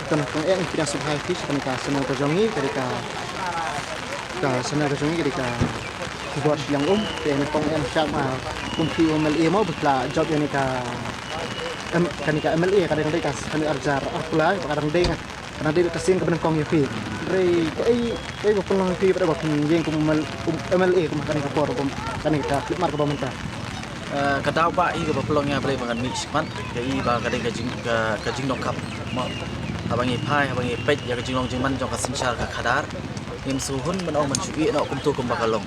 kan kong tidak subhai fish kan ka senang kejongi ketika senang kejongi ketika buat yang dan kong sama kumpi MLA mau betla job yang kan MLA kadang mereka kan arjar akula kadang karena dia kesin kebenar kong yapi rei bukan yapi pada waktu yang MLA kemakan kapor kan kita flip mark pemerintah kadang apa ini kepelongnya boleh makan mix kan jadi kadang kajing nokap mau abangi pai abangi pet ya kajing long jengman jong kasin syar kadar im suhun menau mencui nak kumtu kumbakalong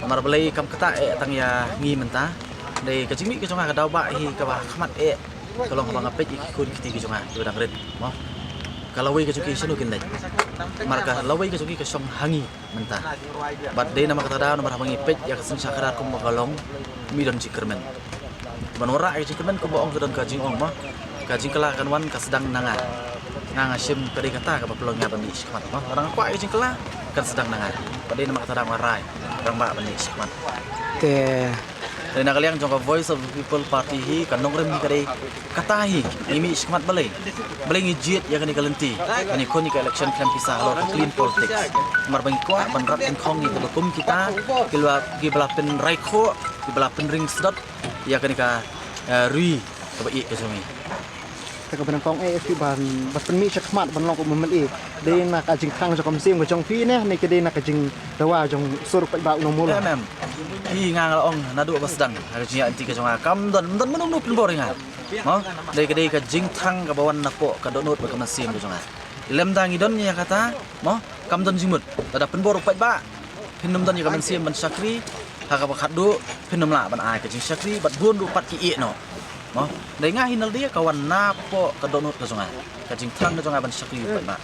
mar boleh kam kata tang ya ngi mentah dari kajing mix kejong kadang apa ini kabah khamat kalau abang pet ikut kita kejong tu dah keren mau kalau wei kecuki sinu kinai marka lawai kecuki ke song hangi mentah bat de nama kata dah nomor abangi pet ya kasin syakadar kumbakalong midon cikermen menora ai cikermen ko boong kedon kajing ong mah kajing kala kan wan kasedang nangar sim kadi kata ka pelongnya bani sikmat mah orang ko ai kajing kala kan sedang nangar pada nama kata dang warai orang ba bani sikmat te dan nak kalian jongka Voice of the People Party hi kan nongrem hi kadi kata hi imi sikmat balai ngijit ya kan kalenti ani koni ka election kan pisah lo clean politics mar bang ko ban rat en khong ni kum kita gibla pen raiko gibla pen ring sedot ya kan ka rui ka ba i ka sumiแต่ก็เป็นกองที่บ้านบัดเป็นมีชักมัดบันลองกับมันอีกเดนนักจิงคังจะกำเสียงกับจงพี่เนี่ยในกระเดนนักจิงแต่ว่าจงสุรไปบ่าวนมูล mem hi ngang la ong nadu ba sedang ha ji anti ka jonga kam don menung pen bor nga mo dei ka dei ka jing thang ka bawan na po ka donot ba ka masim ka jonga lem dang idon ya kata mo kam don jimut tada pen bor pa ba pinum don ya ka masim ban sakri ha ka ba khadu pinum la ban ai ka jing sakri bat bun du pat ki e no mo dei nga hinal dia kawan na po ka donot ka jonga ka jing thang ka jonga ban sakri pa ba